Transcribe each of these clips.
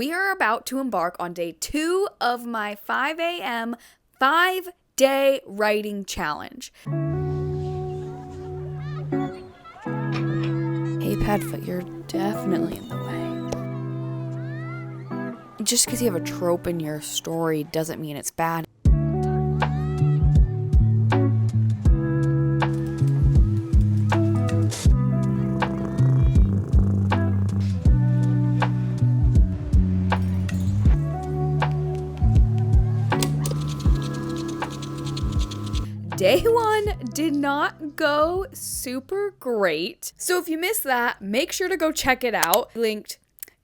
We are about to embark on day 2 of my 5 a.m. 5-day writing challenge. Hey, Padfoot, you're definitely in the way. Just because you have a trope in your story doesn't mean it's bad. Day 1 did not go super great. So if you missed that, make sure to go check it out. Linked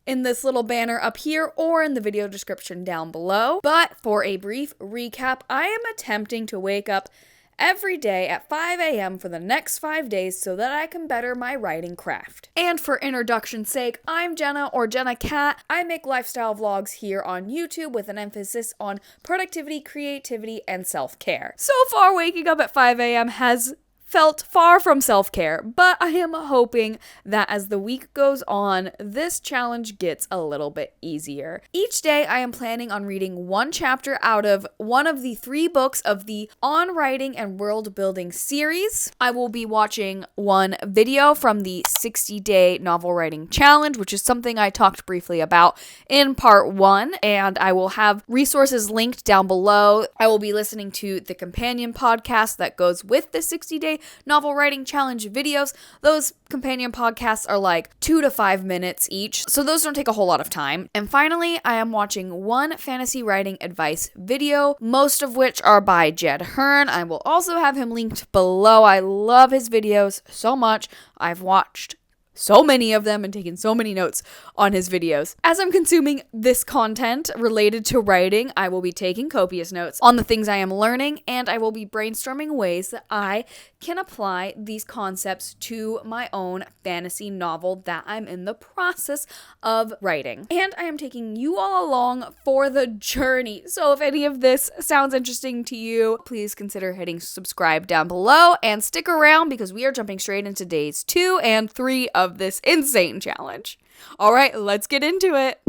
in this little banner up here or in the video description down below. But for a brief recap, I am attempting to wake up every day at 5 a.m. for the next 5 days so that I can better my writing craft. And for introduction's sake, I'm Jenna, or Jenna Cat. I make lifestyle vlogs here on YouTube with an emphasis on productivity, creativity, and self-care. So far, waking up at 5 a.m. has felt far from self-care, but I am hoping that as the week goes on, this challenge gets a little bit easier. Each day, I am planning on reading one chapter out of one of the 3 books of the On Writing and World Building series. I will be watching one video from the 60-day novel writing challenge, which is something I talked briefly about in part 1, and I will have resources linked down below. I will be listening to the companion podcast that goes with the 60-day novel writing challenge videos. Those companion podcasts are like 2 to 5 minutes each, so those don't take a whole lot of time. And finally, I am watching one fantasy writing advice video, most of which are by Jed Herne. I will also have him linked below. I love his videos so much. I've watched so many of them and taken so many notes on his videos. As I'm consuming this content related to writing, I will be taking copious notes on the things I am learning, and I will be brainstorming ways that I can apply these concepts to my own fantasy novel that I'm in the process of writing. And I am taking you all along for the journey. So if any of this sounds interesting to you, please consider hitting subscribe down below and stick around because we are jumping straight into days 2 and 3 of this insane challenge. All right, let's get into it.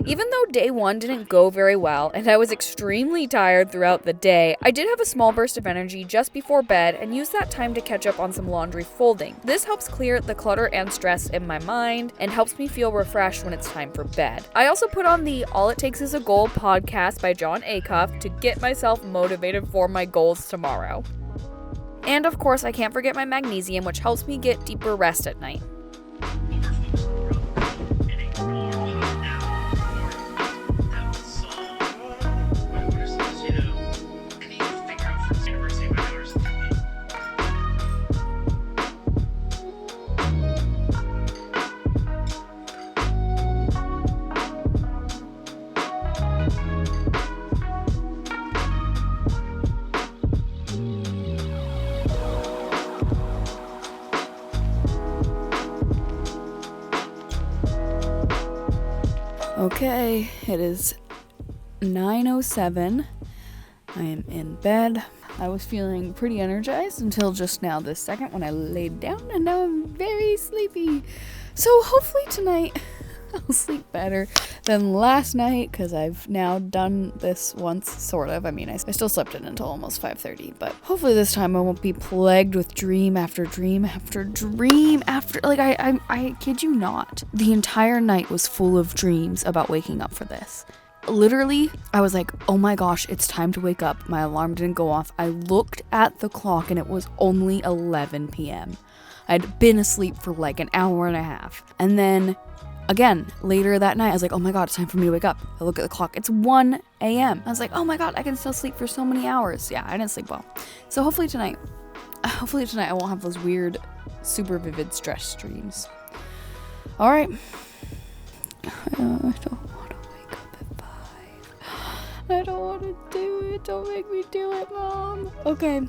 Even though day 1 didn't go very well and I was extremely tired throughout the day, I did have a small burst of energy just before bed and used that time to catch up on some laundry folding. This helps clear the clutter and stress in my mind and helps me feel refreshed when it's time for bed. I also put on the All It Takes Is a Goal podcast by Jon Acuff to get myself motivated for my goals tomorrow. And of course, I can't forget my magnesium, which helps me get deeper rest at night. Okay, it is 9:07. I am in bed. I was feeling pretty energized until just now this second when I laid down, and now I'm very sleepy. So hopefully tonight I'll sleep better than last night because I've now done this once, sort of. I mean, I still slept in until almost 5:30, but hopefully this time I won't be plagued with dream after dream after dream after, like, I kid you not. The entire night was full of dreams about waking up for this. Literally, I was like, oh my gosh, it's time to wake up. My alarm didn't go off. I looked at the clock and it was only 11 p.m. I'd been asleep for like an hour and a half. And then again, later that night, I was like, oh my god, it's time for me to wake up. I look at the clock, it's 1 a.m. I was like, oh my god, I can still sleep for so many hours. Yeah, I didn't sleep well. So hopefully tonight I won't have those weird, super vivid stress dreams. All right. I don't want to wake up at 5. I don't want to do it. Don't make me do it, Mom. Okay.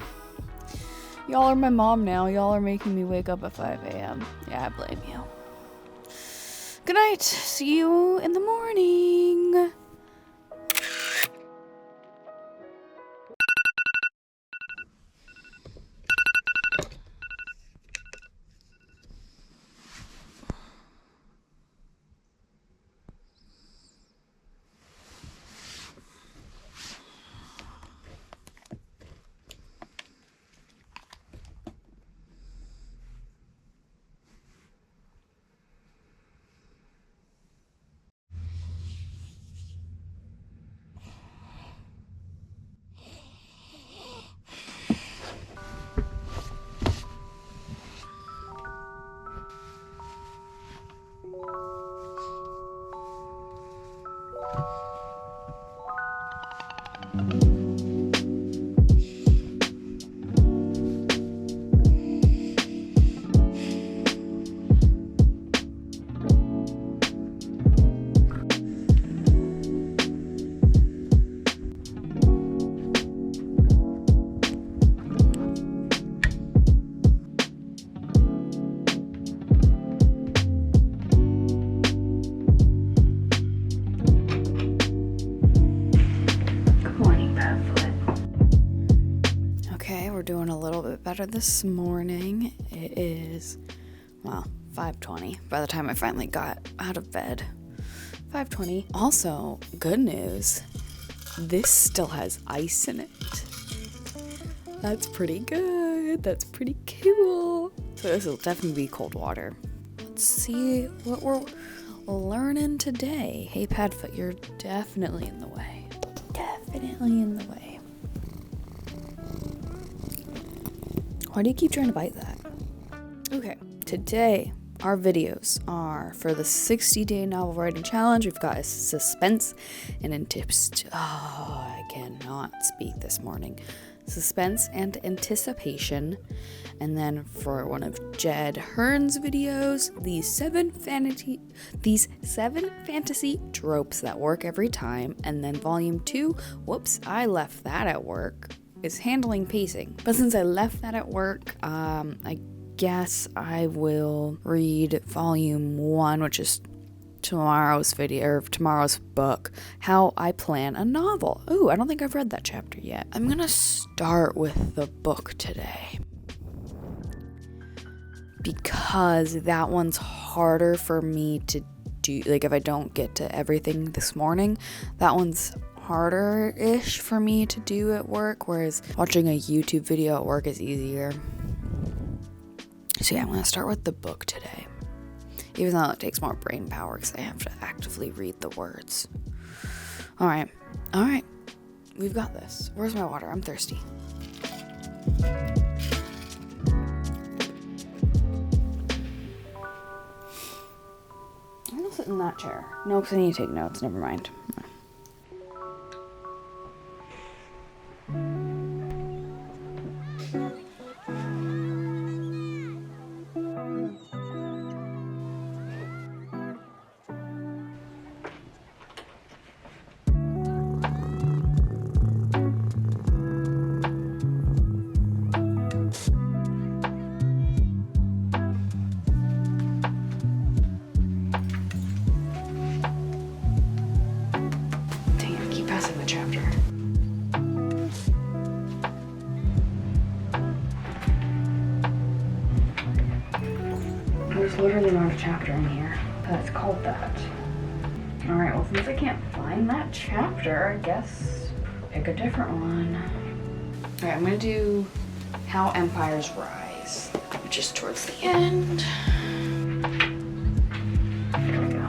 Y'all are my mom now. Y'all are making me wake up at 5 a.m. Yeah, I blame you. Good night. See you in the morning. for this morning. It is, well, 5:20 by the time I finally got out of bed. 5:20. Also, good news. This still has ice in it. That's pretty good. That's pretty cool. So this will definitely be cold water. Let's see what we're learning today. Hey, Padfoot, you're definitely in the way. Definitely in the way. Why do you keep trying to bite that? Okay, today our videos are for the 60-day novel writing challenge. We've got a suspense and I cannot speak this morning. Suspense and anticipation. And then for one of Jed Herne's videos, these seven fantasy tropes that work every time. And then volume 2, whoops, I left that at work, is handling pacing. But since I left that at work, I guess I will read volume 1, which is tomorrow's video, or tomorrow's book, How I Plan a Novel. Ooh, I don't think I've read that chapter yet. I'm gonna start with the book today, because that one's harder for me to do. Like, if I don't get to everything this morning, that one's harder-ish for me to do at work, whereas watching a YouTube video at work is easier. So yeah, I'm gonna start with the book today, even though it takes more brain power because I have to actively read the words. All right, we've got this. Where's my water? I'm thirsty. I'm gonna sit in that chair. No, because I need to take notes. Never mind. There's literally not a chapter in here that's called that. Alright, well, since I can't find that chapter, I guess pick a different one. Alright, I'm gonna do How Empires Rise, which is towards the end. There we go.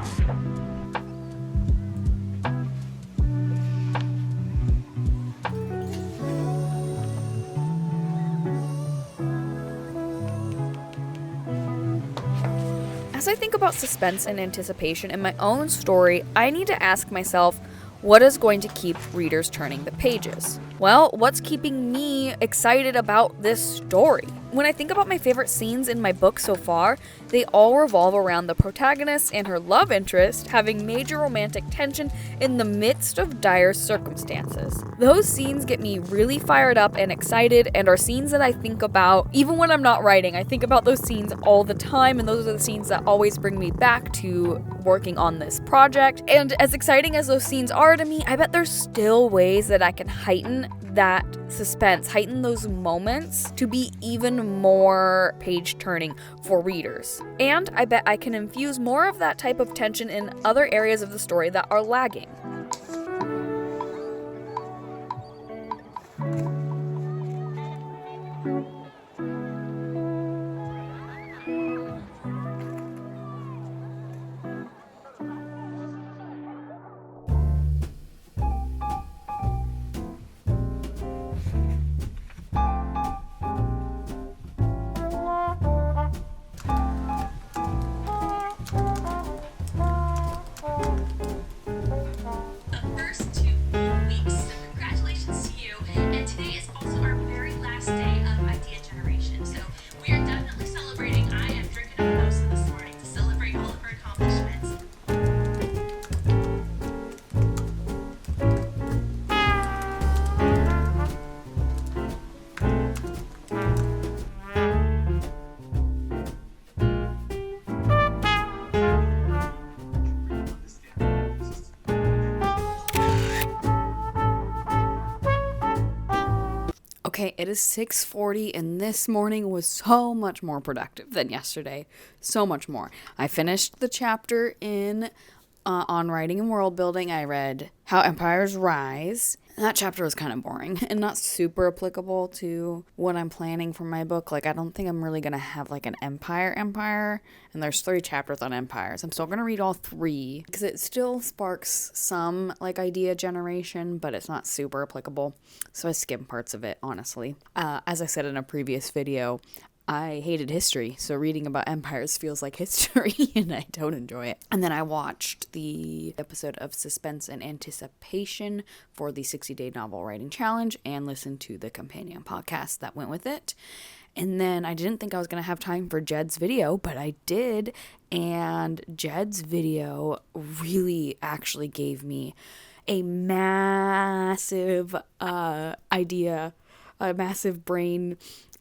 As I think about suspense and anticipation in my own story, I need to ask myself, what is going to keep readers turning the pages? Well, what's keeping me excited about this story? When I think about my favorite scenes in my book so far, they all revolve around the protagonist and her love interest having major romantic tension in the midst of dire circumstances. Those scenes get me really fired up and excited, and are scenes that I think about even when I'm not writing. I think about those scenes all the time, and those are the scenes that always bring me back to working on this project. And as exciting as those scenes are to me, I bet there's still ways that I can heighten that suspense, heighten those moments to be even more page turning for readers. And I bet I can infuse more of that type of tension in other areas of the story that are lagging. Okay, it is 6:40 and this morning was so much more productive than yesterday. So much more. I finished the chapter on writing and world building. I read How Empires Rise. That chapter was kind of boring and not super applicable to what I'm planning for my book. Like, I don't think I'm really going to have like an empire. And there's 3 chapters on empires. I'm still going to read all 3 because it still sparks some like idea generation, but it's not super applicable. So I skim parts of it, honestly. As I said in a previous video, I hated history, so reading about empires feels like history, and I don't enjoy it. And then I watched the episode of Suspense and Anticipation for the 60-Day Novel Writing Challenge and listened to the companion podcast that went with it. And then I didn't think I was going to have time for Jed's video, but I did, and Jed's video really actually gave me a massive idea, a massive brain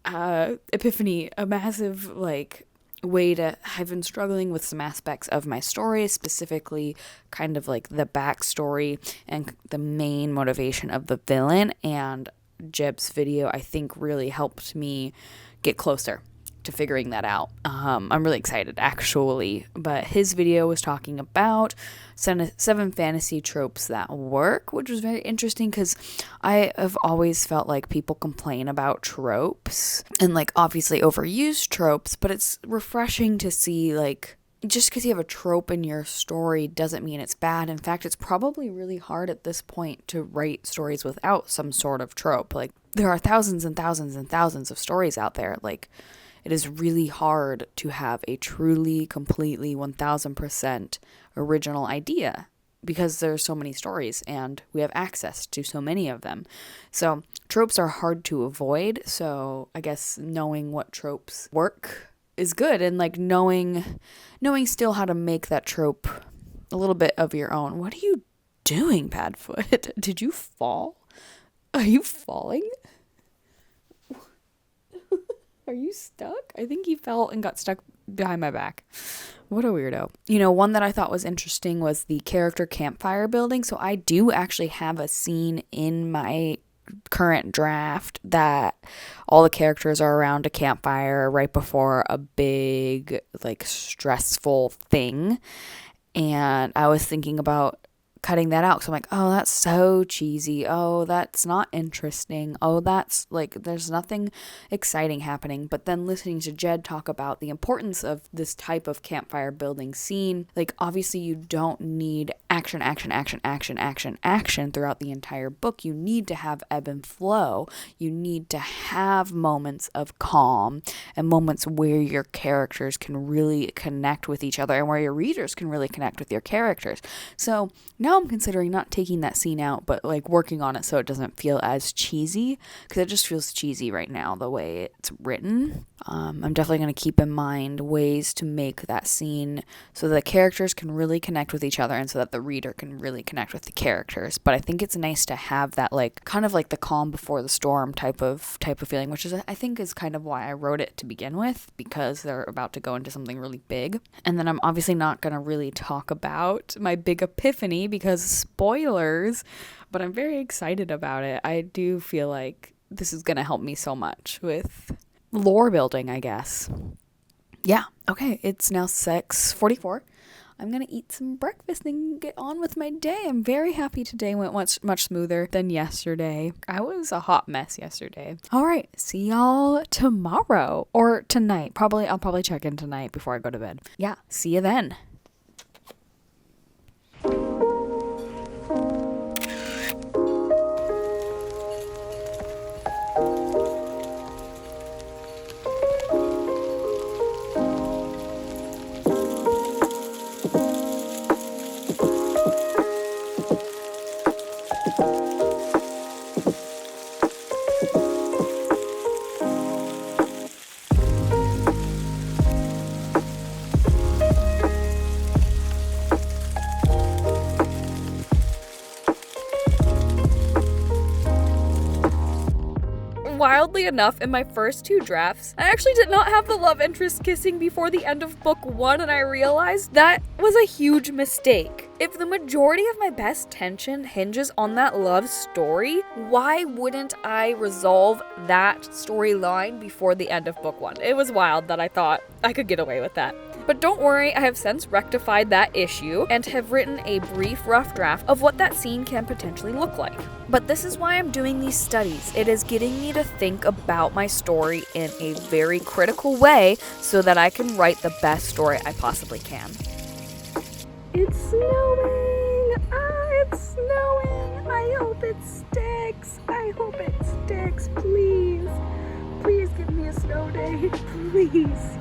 epiphany, a massive like way to, I've been struggling with some aspects of my story, specifically kind of like the backstory and the main motivation of the villain, and Jeb's video I think really helped me get closer to figuring that out. I'm really excited actually, but his video was talking about 7 fantasy tropes that work, which was very interesting because I have always felt like people complain about tropes and like obviously overused tropes, but it's refreshing to see like just because you have a trope in your story doesn't mean it's bad. In fact, it's probably really hard at this point to write stories without some sort of trope. Like there are thousands and thousands and thousands of stories out there. Like it is really hard to have a truly, completely, 1000% original idea because there's so many stories and we have access to so many of them. So tropes are hard to avoid. So I guess knowing what tropes work is good, and like knowing still how to make that trope a little bit of your own. What are you doing, Padfoot? Did you fall? Are you falling? Are you stuck? I think he fell and got stuck behind my back. What a weirdo. You know, one that I thought was interesting was the character campfire building. So I do actually have a scene in my current draft that all the characters are around a campfire right before a big, like, stressful thing. And I was thinking about cutting that out. So I'm like, oh, that's so cheesy. Oh, that's not interesting. Oh, that's like, there's nothing exciting happening. But then listening to Jed talk about the importance of this type of campfire building scene, like obviously you don't need action throughout the entire book. You need to have ebb and flow. You need to have moments of calm and moments where your characters can really connect with each other and where your readers can really connect with your characters. So now I'm considering not taking that scene out, but like working on it so it doesn't feel as cheesy, because it just feels cheesy right now the way it's written. I'm definitely going to keep in mind ways to make that scene so that the characters can really connect with each other and so that the reader can really connect with the characters. But I think it's nice to have that like kind of like the calm before the storm type of feeling, which is I think is kind of why I wrote it to begin with, because they're about to go into something really big. And then I'm obviously not going to really talk about my big epiphany because spoilers, but I'm very excited about it. I do feel like this is going to help me so much with lore building, I guess. Yeah, okay, it's now 6:44. I'm going to eat some breakfast and get on with my day. I'm very happy today went much smoother than yesterday. I was a hot mess yesterday. All right, see y'all tomorrow or tonight. I'll probably check in tonight before I go to bed. Yeah, see you then. Wildly enough, in my first 2 drafts, I actually did not have the love interest kissing before the end of book 1, and I realized that was a huge mistake. If the majority of my best tension hinges on that love story, why wouldn't I resolve that storyline before the end of book 1? It was wild that I thought I could get away with that. But don't worry, I have since rectified that issue and have written a brief rough draft of what that scene can potentially look like. But this is why I'm doing these studies. It is getting me to think about my story in a very critical way so that I can write the best story I possibly can. It's snowing! It's snowing! I hope it sticks! I hope it sticks, please! Please give me a snow day, please!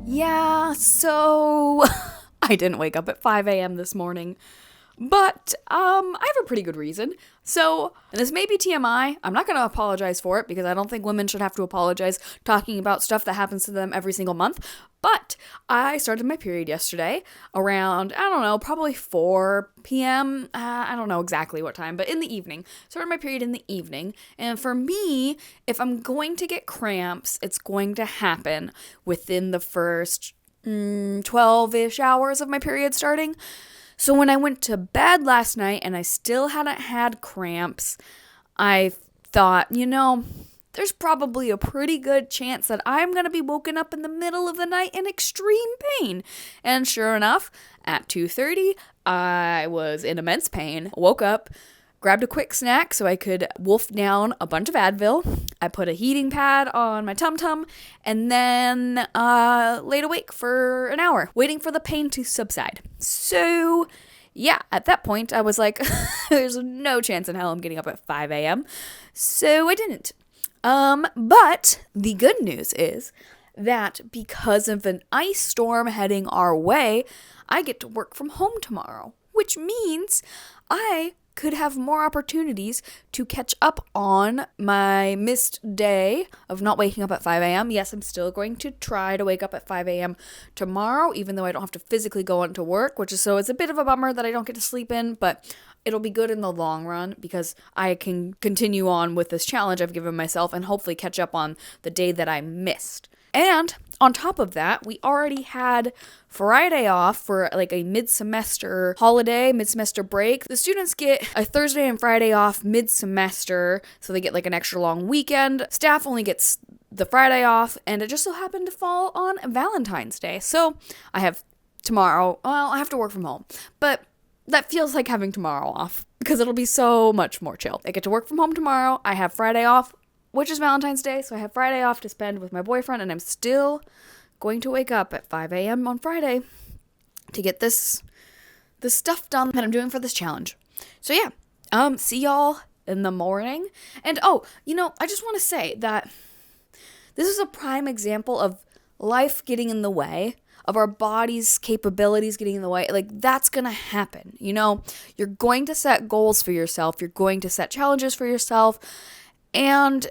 Yeah, so I didn't wake up at 5 a.m. this morning, but I have a pretty good reason. So, and this may be TMI, I'm not going to apologize for it because I don't think women should have to apologize talking about stuff that happens to them every single month, but I started my period yesterday around, I don't know, probably 4 p.m., I don't know exactly what time, but in the evening. Started my period in the evening, and for me, if I'm going to get cramps, it's going to happen within the first 12-ish hours of my period starting. So when I went to bed last night and I still hadn't had cramps, I thought, there's probably a pretty good chance that I'm going to be woken up in the middle of the night in extreme pain. And sure enough, at 2:30, I was in immense pain, woke up, grabbed a quick snack so I could wolf down a bunch of Advil. I put a heating pad on my tum-tum and then laid awake for an hour, waiting for the pain to subside. So, yeah, at that point, I was like, there's no chance in hell I'm getting up at 5 a.m. So I didn't. But the good news is that because of an ice storm heading our way, I get to work from home tomorrow, which means I could have more opportunities to catch up on my missed day of not waking up at 5 a.m. Yes, I'm still going to try to wake up at 5 a.m. tomorrow, even though I don't have to physically go into work, it's a bit of a bummer that I don't get to sleep in, but it'll be good in the long run because I can continue on with this challenge I've given myself and hopefully catch up on the day that I missed. And on top of that, we already had Friday off for like a mid-semester holiday, mid-semester break. The students get a Thursday and Friday off mid-semester, so they get like an extra long weekend. Staff only gets the Friday off, and it just so happened to fall on Valentine's Day. So I have tomorrow, I have to work from home, but that feels like having tomorrow off because it'll be so much more chill. I get to work from home tomorrow. I have Friday off, which is Valentine's Day, so I have Friday off to spend with my boyfriend, and I'm still going to wake up at 5 a.m. on Friday to get this stuff done that I'm doing for this challenge. So yeah, see y'all in the morning. And I just want to say that this is a prime example of life getting in the way, of our body's capabilities getting in the way. Like, that's gonna happen, You're going to set goals for yourself, you're going to set challenges for yourself, and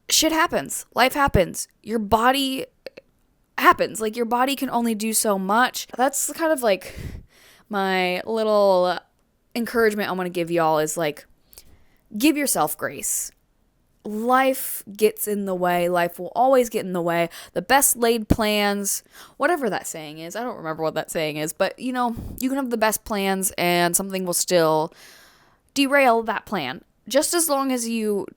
shit happens. Life happens. Your body happens. Like, your body can only do so much. That's kind of like my little encouragement I want to give y'all is like, give yourself grace. Life gets in the way. Life will always get in the way. The best laid plans, whatever that saying is, I don't remember what that saying is, but you can have the best plans and something will still derail that plan. Just as long as you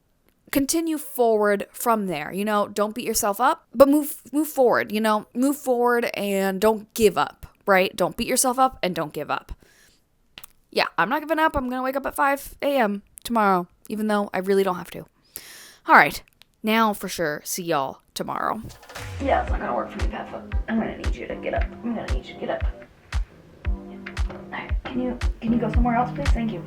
continue forward from there, don't beat yourself up, but move forward, move forward and don't give up, right? Don't beat yourself up and don't give up. Yeah, I'm not giving up. I'm going to wake up at 5 a.m. tomorrow, even though I really don't have to. All right, now for sure, see y'all tomorrow. Yeah, it's not going to work for me, Peppa. I'm going to need you to get up. All right, can you go somewhere else, please? Thank you.